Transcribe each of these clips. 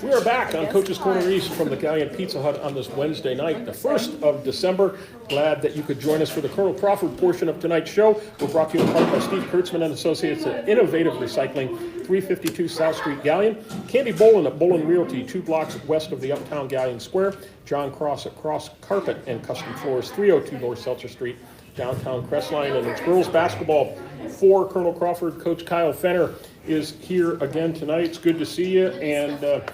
We are back on Coach's Corner East from the Galleon Pizza Hut on this Wednesday night, the 1st of December. Glad that you could join us for the Colonel Crawford portion of tonight's show. We're brought to you in part by Steve Kurtzman and Associates at Innovative Recycling, 352 South Street, Galleon. Candy Bolin at Bolin Realty, 2 blocks west of the Uptown Galleon Square. John Cross at Cross Carpet and Custom Floors, 302 North Seltzer Street, downtown Crestline. And it's girls basketball for Colonel Crawford. Coach Kyle Fenner is here again tonight. It's good to see you. And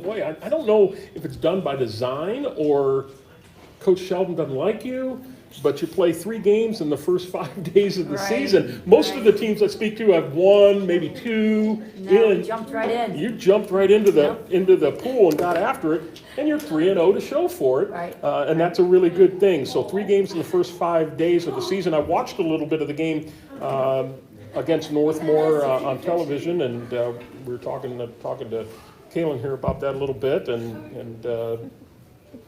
boy, I don't know if it's done by design or Coach Sheldon doesn't like you, but you play 3 games in the first 5 days of the season. Most of the teams I speak to have 1, maybe 2. No, you jumped right in. You jumped right into the pool and got after it, and you're 3-0 to show for it. Right. And that's a really good thing. So 3 games in the first 5 days of the season. I watched a little bit of the game against Northmore on television, and we were talking to Kaylyn here about that a little bit, and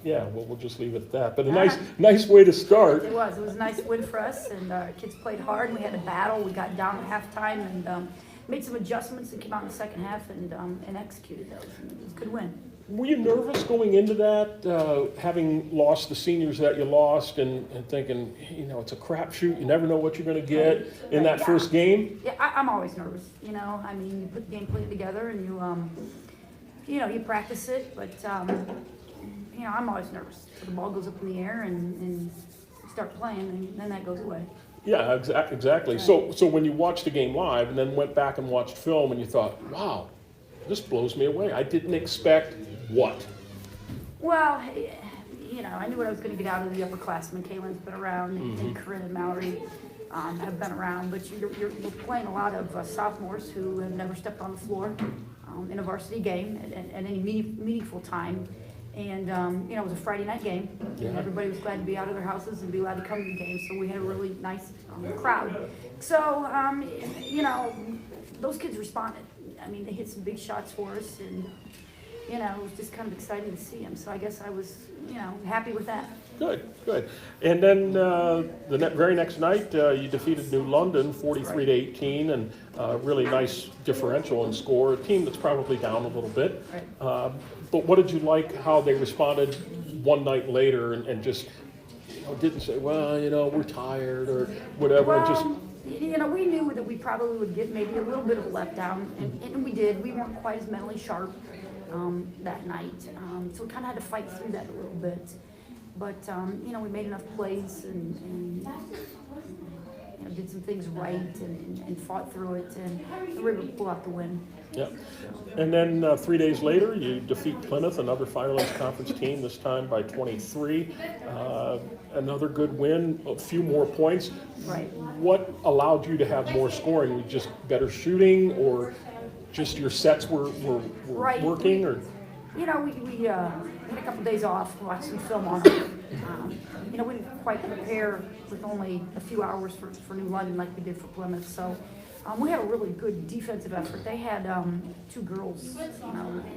yeah, we'll just leave it at that. But a nice way to start. It was a nice win for us, and our kids played hard, and we had a battle. We got down at halftime and made some adjustments and came out in the second half and executed those. And it was a good win. Were you nervous going into that, having lost the seniors that you lost, and thinking, it's a crapshoot, you never know what you're going to get in that first game? Yeah, I'm always nervous. I mean, you put the game plan together and you practice it, but I'm always nervous. So the ball goes up in the air and you start playing, and then that goes away. Yeah, exactly. Right. So when you watched the game live and then went back and watched film and you thought, wow, this blows me away. I didn't expect what? Well, I knew what I was going to get out of the upperclassmen. Kaylyn's been around, and Corin and Mallory have been around, but you're playing a lot of sophomores who have never stepped on the floor in a varsity game at any meaningful time. And, it was a Friday night game, and everybody was glad to be out of their houses and be allowed to come to the game, so we had a really nice crowd. So, those kids responded. I mean, they hit some big shots for us, and, it was just kind of exciting to see them. So I guess I was, happy with that. Good. And then the very next night, you defeated New London 43-18, and really nice differential in score. A team that's probably down a little bit. Right. But what did you like how they responded one night later and just didn't say, well, we're tired or whatever? Well, we knew that we probably would get maybe a little bit of a letdown, and we did. We weren't quite as mentally sharp that night, so we kind of had to fight through that a little bit. But, we made enough plays and did some things right and fought through it, and we were able to pull out the win. Yeah. And then 3 days later, you defeat Plymouth, another Firelands Conference team, this time by 23. Another good win, a few more points. Right. What allowed you to have more scoring? Just better shooting, or just your sets were right. working? Or we had a couple days off, watched some film on it. We didn't quite prepare with only a few hours for New London like we did for Plymouth. So we had a really good defensive effort. They had 2 girls,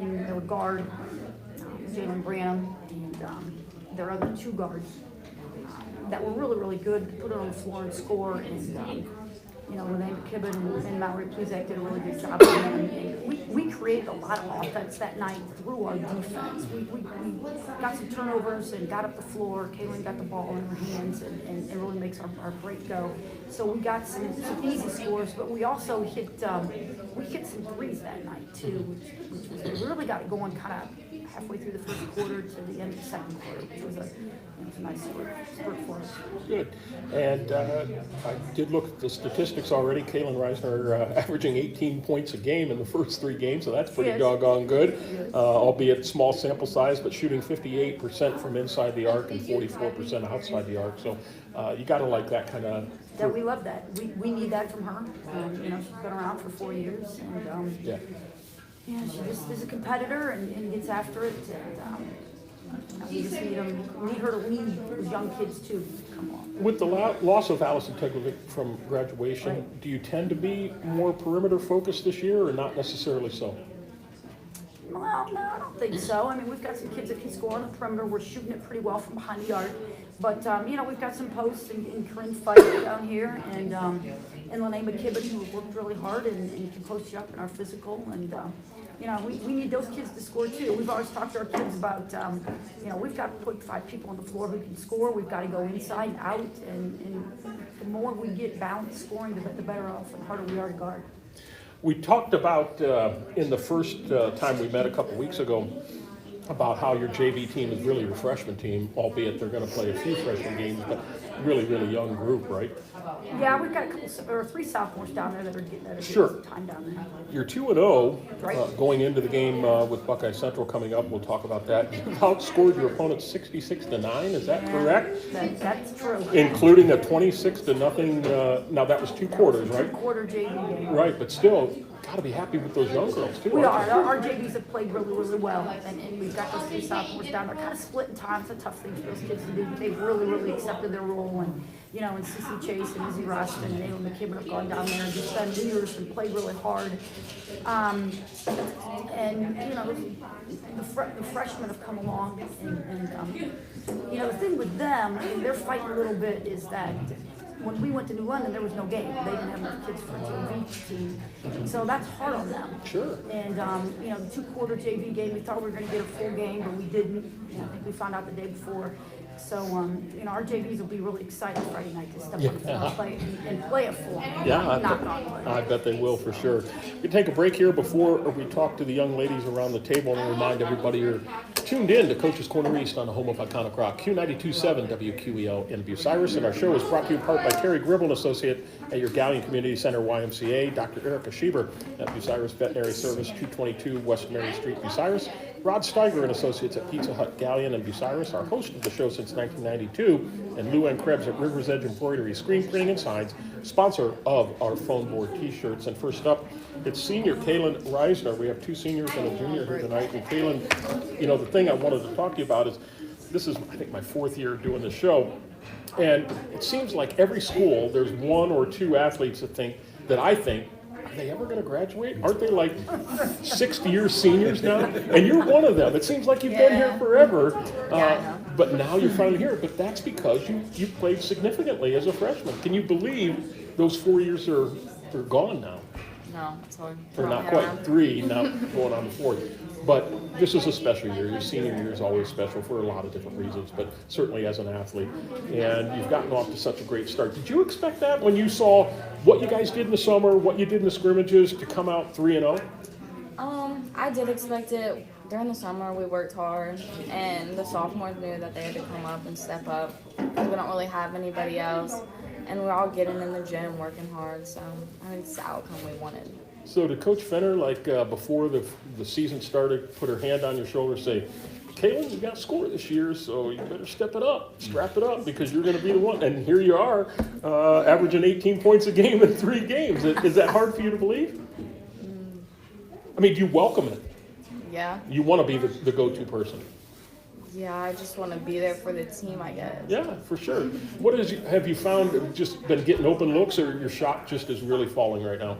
in their guard, Jalen Branham, and their other 2 guards that were really, really good to put it on the floor and score. And Renee McKibben and Mallory Plesac did a really good job. We created a lot of offense that night through our defense. We got some turnovers and got up the floor. Kaylyn got the ball in her hands and really makes our break go. So we got some easy scores, but we also hit some threes that night too, which was, we really got it going kind of halfway through the first quarter to the end of the second quarter, which was a nice spurt for us. Good. And I did look at the statistics already. Kailyn Reisner averaging 18 points a game in the first 3 games, so that's pretty doggone good, albeit small sample size, but shooting 58% from inside the arc and 44% outside the arc. So you got to like that kind of. Yeah, we love that. We need that from her. She's been around for 4 years, and she just is a competitor and gets after it. And we just need her to lead those young kids too. Come on. With the loss of Allison Tegovic from graduation, do you tend to be more perimeter focused this year, or not necessarily so? Well, no, I don't think so. I mean, we've got some kids that can score on the perimeter. We're shooting it pretty well from behind the arc. But, we've got some posts in Corin Feik down here and Lene McKibben, who have worked really hard and can post you up in our physical. And we need those kids to score too. We've always talked to our kids about, we've got to put 5 people on the floor who can score. We've got to go inside and out, and the more we get balanced scoring, the better off and harder we are to guard. We talked about, in the first time we met a couple weeks ago, about how your JV team is really your freshman team, albeit they're going to play a few freshman games, but really, really young group, right? Yeah, we've got 3 sophomores down there that are getting some time down there. You're 2-0 Right. going into the game with Buckeye Central coming up. We'll talk about that. You outscored your opponent 66-9. Is that correct? That's true. Including a 26-0. Now that was 2 quarters, right? Quarter JV game. Right, but still, got to be happy with those young girls too. We aren't are. Our JVs have played really, really well, and we've got those 3 sophomores down there, kind of splitting time. It's a tough thing for those kids to do, but they've really, really accepted their role. And and Cece Chase and Izzy Rust and Naomi McKibben have gone down there and just been leaders and played really hard. The freshmen have come along, and the thing with them, they're fighting a little bit is that when we went to New London, there was no game. They didn't have enough kids for a JV team. So that's hard on them. Sure. And, the 2-quarter JV game, we thought we were going to get a full game, but we didn't. I think we found out the day before. So, our JVs will be really excited Friday night to step on the floor and play a full game. Yeah, I I bet they will for sure. We take a break here before we talk to the young ladies around the table and remind everybody you're tuned in to Coach's Corner East on the home of Iconic Rock, Q92.7 WQEL in Bucyrus. And our show is brought to you in part by Terry Gribble, an associate at your Gallion Community Center YMCA, Dr. Erica Schieber at Bucyrus Veterinary Service, 222 West Mary Street, Bucyrus, Rod Steiger and Associates at Pizza Hut Gallion and Bucyrus, our host of the show since 1992, and Lou Ann Krebs at River's Edge Embroidery, Screen Printing and Signs, sponsor of our phone board t-shirts. And first up, it's senior Kailyn Reisner. We have 2 seniors and a junior here tonight. And Kaylyn, the thing I wanted to talk to you about is, this is, I think, my 4th year doing this show, and it seems like every school, there's 1 or 2 athletes that I think, are they ever going to graduate? Aren't they like 60-year seniors now? And you're one of them. It seems like you've been here forever, but now you're finally here. But that's because you played significantly as a freshman. Can you believe those 4 years are gone now? No, it's hard. Or not quite 3, now going on to 4. But this is a special year. Your senior year is always special for a lot of different reasons, but certainly as an athlete. And you've gotten off to such a great start. Did you expect that when you saw what you guys did in the summer, what you did in the scrimmages, to come out 3-0? I did expect it. During the summer, we worked hard, and the sophomores knew that they had to come up and step up because we don't really have anybody else. And we're all getting in the gym, working hard, so I think it's the outcome we wanted. So did Coach Fenner, before the season started, put her hand on your shoulder and say, Kaylyn, you got to score this year, so you better step it up, strap it up, because you're going to be the one. And here you are, averaging 18 points a game in 3 games. Is that hard for you to believe? I mean, do you welcome it? Yeah. You want to be the go-to person? Yeah, I just want to be there for the team, I guess. Yeah, for sure. Have you found just been getting open looks, or your shot just is really falling right now?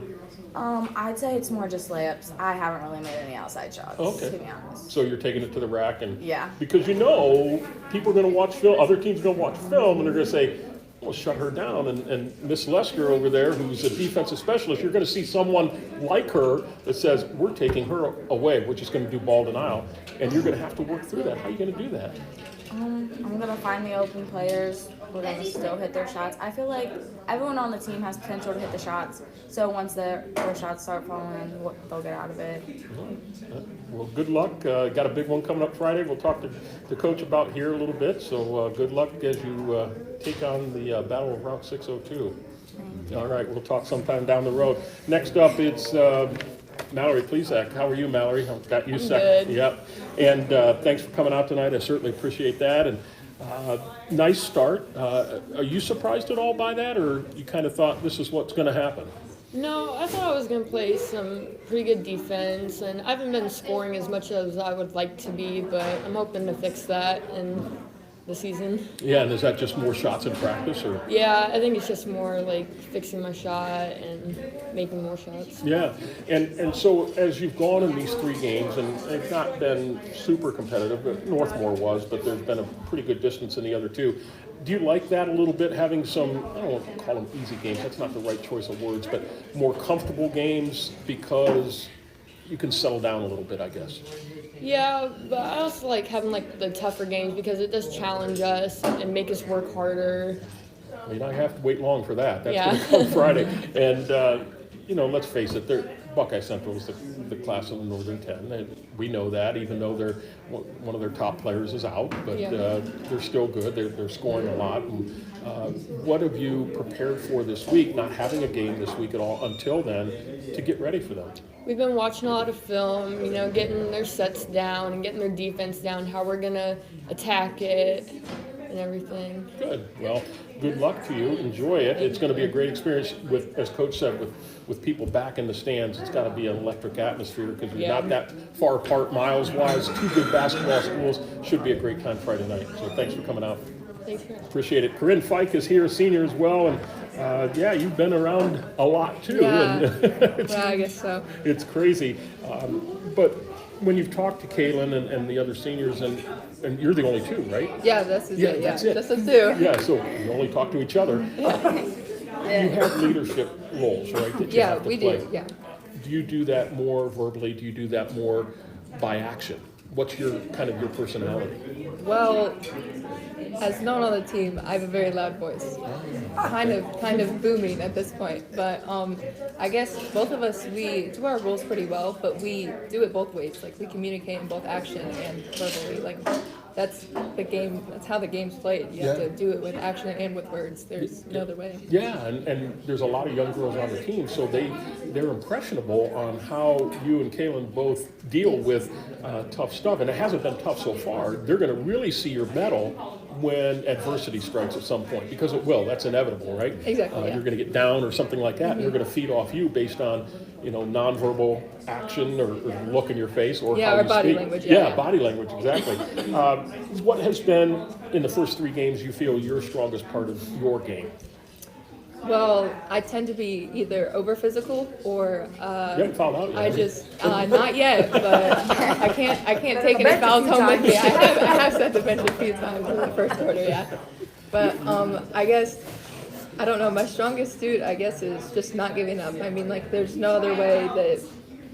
I'd say it's more just layups. I haven't really made any outside shots, to be honest. So you're taking it to the rack, and yeah, because people are going to watch film, other teams are going to watch film, and they're going to say, well, shut her down. And Miss Lesker over there, who's a defensive specialist, you're going to see someone like her that says, we're taking her away, we're just going to do ball denial, and you're going to have to work through that. How are you going to do that? I'm going to find the open players. We're going to still hit their shots. I feel like everyone on the team has potential to hit the shots. So once their shots start falling, they'll get out of it. Well, good luck. Got a big one coming up Friday. We'll talk to Coach about here a little bit. So good luck as you take on the Battle of Route 602. All right, we'll talk sometime down the road. Next up, it's Mallory Plesac. How are you, Mallory? I've got you second. Good. Yep. And thanks for coming out tonight. I certainly appreciate that. And nice start. Are you surprised at all by that, or you kind of thought this is what's going to happen? No, I thought I was going to play some pretty good defense, and I haven't been scoring as much as I would like to be, but I'm hoping to fix that in the season. Yeah, and is that just more shots in practice, or? Yeah, I think it's just more like fixing my shot and making more shots. Yeah, and so as you've gone in these 3 games, and they've not been super competitive, but Northmore was, but there's been a pretty good distance in the other 2. Do you like that a little bit, having some, I don't want to call them easy games, that's not the right choice of words, but more comfortable games, because you can settle down a little bit, I guess. Yeah, but I also like having like the tougher games because it does challenge us and make us work harder. I mean, I have to wait long for that. That's Yeah. going to come Friday. And, let's face it, Buckeye Central is the class of the Northern 10. And we know that, even though one of their top players is out. But Yeah. they're still good. They're scoring a lot. And, what have you prepared for this week, not having a game this week at all until then, to get ready for them? We've been watching a lot of film, getting their sets down and getting their defense down, how we're going to attack it and everything. Good. Well, good luck to you. Enjoy it. It's going to be a great experience with, as Coach said, with people back in the stands. It's got to be an electric atmosphere because we're Yeah. not that far apart miles-wise. Two good basketball schools. Should be a great time Friday night. So thanks for coming out. Thanks for Appreciate it. Corin Feik is here, senior as well. And you've been around a lot too. Yeah. And Well, I guess so. it's crazy. But when you've talked to Kaylyn and the other seniors, and you're the only two, right? Yeah, that's it. Yeah, that's it. Just the two. Yeah, so you only talk to each other. You have leadership roles, right? That you Yeah, have to we play. do. Yeah. Do you do that more verbally? Do you do that more by action? What's your personality? Well, as known on the team, I have a very loud voice, kind of booming at this point. But I guess both of us, we do our roles pretty well, but we do it both ways. Like we communicate in both action and verbally. Like that's the game. That's how the game's played. You have Yeah. to do it with action and with words. There's no other way. Yeah, and there's a lot of young girls on the team, so they're impressionable on how you and Kaylyn both deal with tough stuff. And it hasn't been tough so far. They're going to really see your mettle when adversity strikes at some point, because it will. That's inevitable, right? Exactly, yeah. You're going to get down or something like that, and they're going to feed off you based on nonverbal action or look in your face or Yeah, how or you body speak. language, Yeah, yeah. body language, exactly. What has been in the first 3 games you feel your strongest part of your game? Well, I tend to be either over physical or You haven't fouled out yet. I have you? just not yet, but I can't take any fouls home with me. I have set the bench a few times in the first quarter, yeah. But I guess I don't know. My strongest suit, I guess, is just not giving up. I mean, like there's no other way that.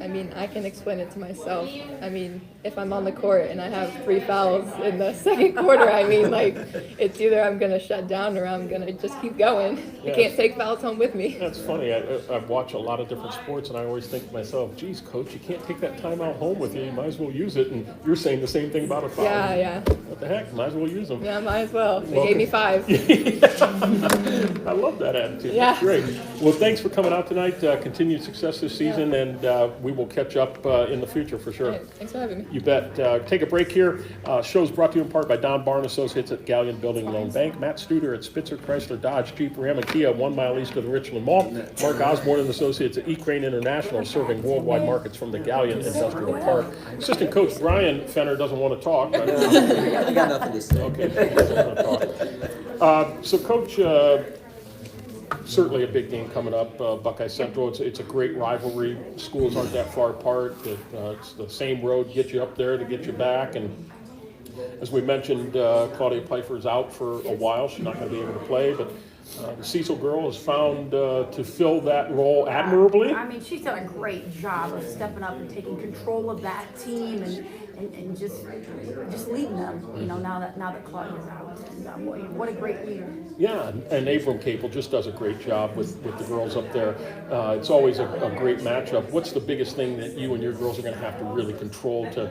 I mean, I can explain it to myself. I mean, if I'm on the court and I have 3 fouls in the second quarter, I mean, like, it's either I'm going to shut down or I'm going to just keep going. I Yes. can't take fouls home with me. That's funny. I've watched a lot of different sports, and I always think to myself, geez, Coach, you can't take that timeout home with you. You might as well use it. And you're saying the same thing about a foul. Yeah. What the heck? Might as well use them. Yeah, might as well. They Well, gave me 5. I love that attitude. Yeah. That's great. Well, thanks for coming out tonight. Continued success this season, and we will catch up in the future for sure. Thanks for having me. You bet. Take a break here. Show's brought to you in part by Don Barn Associates at Galleon Building Loan Bank, Matt Studer at Spitzer Chrysler Dodge Jeep Ram and Kia, 1 mile east of the Richland Mall, Mark Osborne and Associates at E-Crane International, serving worldwide markets from the Galleon Industrial Park. Assistant Coach Brian Fenner doesn't want to talk. I got nothing to say. Okay. Doesn't want to talk. So, Coach, certainly a big game coming up, Buckeye Central. It's a great rivalry. Schools aren't that far apart. It's the same road, get you up there to get you back. And as we mentioned, Claudia Pfeiffer's out for a while. She's not going to be able to play, but the Cecil girl has found to fill that role admirably. I mean, she's done a great job of stepping up and taking control of that team and just leading them. Now that Claudia's out, and what a great leader. Yeah, and Abram Capel just does a great job with the girls up there. It's always a great matchup. What's the biggest thing that you and your girls are going to have to really control to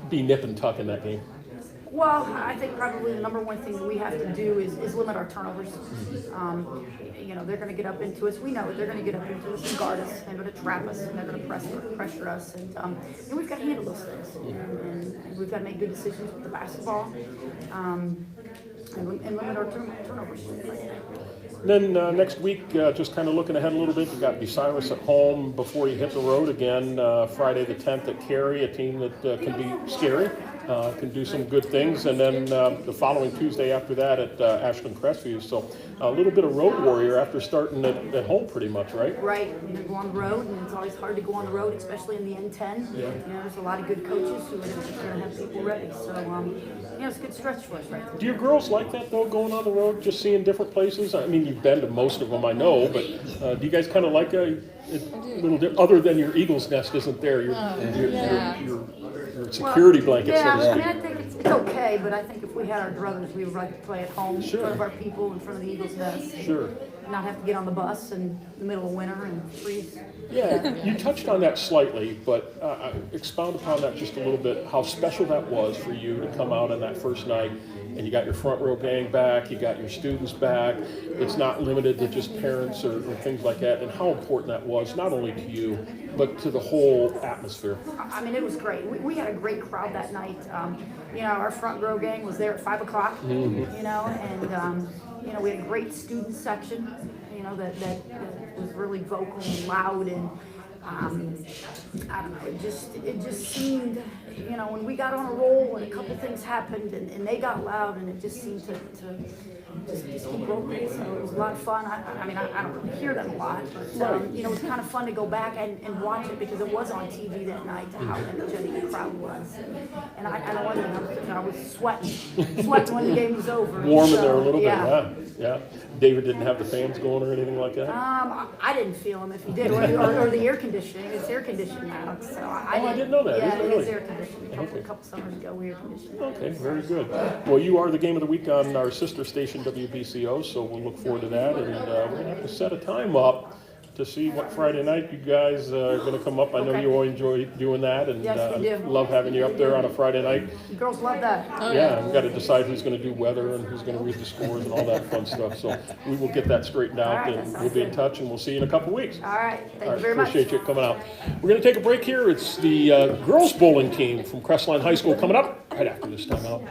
be nip and tuck in that game? Well, I think probably the number one thing that we have to do is limit our turnovers. They're going to get up into us. We know it. They're going to get up into us and guard us. They're going to trap us, and they're going to pressure us. And we've got to handle those things. And we've got to make good decisions with the basketball and limit our turnovers. Then next week, just kind of looking ahead a little bit, you've got Bucyrus at home before you hit the road again, Friday the 10th at Cary, a team that can be scary. can do some good things. And then the following Tuesday after that at Ashland Crestview. So a little bit of road warrior after starting at home pretty much, right? Right, and then go on the road, and it's always hard to go on the road, especially in the N10. Yeah. There's a lot of good coaches who are going to have people ready. So, it's a good stretch for us right there. Do your girls like that though, going on the road, just seeing different places? I mean, you've been to most of them, I know, but do you guys kind of like a little other than your Eagle's Nest isn't there? Your security blanket, so to Yeah, speak. I think it's okay, but I think if we had our druthers, we would like to play at home in Sure. front of our people, in front of the Eagles' Nest. Sure. Not have to get on the bus in the middle of winter and freeze. Yeah, you touched on that slightly, but expound upon that just a little bit, how special that was for you to come out on that first night, and you got your front row gang back, you got your students back. It's not limited to just parents or things like that, and how important that was, not only to you, but to the whole atmosphere. I mean, it was great. We had a great crowd that night. Our front row gang was there at 5 o'clock, and we had a great student section, that was really vocal and loud, and I don't know, it just seemed, when we got on a roll and a couple things happened and they got loud, and it just seemed to just keep rolling. So it was a lot of fun. I mean, I don't really hear them a lot, but it was kind of fun to go back and watch it because it was on TV that night, how energetic the crowd was. And I wasn't, I was sweating when the game was over. Warm in So, there a little yeah. bit, yeah. David didn't have the fans going or anything like that? I didn't feel them if he did, or the air conditioning. It's air conditioning now, so I didn't know that. Yeah, Is it it is really? air conditioning. Okay. A couple summers ago, we air conditioned. Okay, very good. Well, you are the game of the week on our sister station, WBCO, so we'll look forward to that. And we're going to have to set a time up to see what Friday night you guys are going to come up. I know Okay. you all enjoy doing that, and Yes, we do. love having you up there on a Friday night. The girls love that. Yeah, we've got to decide who's going to do weather and who's going to read the scores and all that fun stuff. So we will get that straightened out, All right, and that we'll be in sounds touch, and we'll see you in a couple weeks. All right, thank All you right, very much. appreciate you coming out. We're going to take a break here. It's the girls bowling team from Crestline High School coming up right after this time out.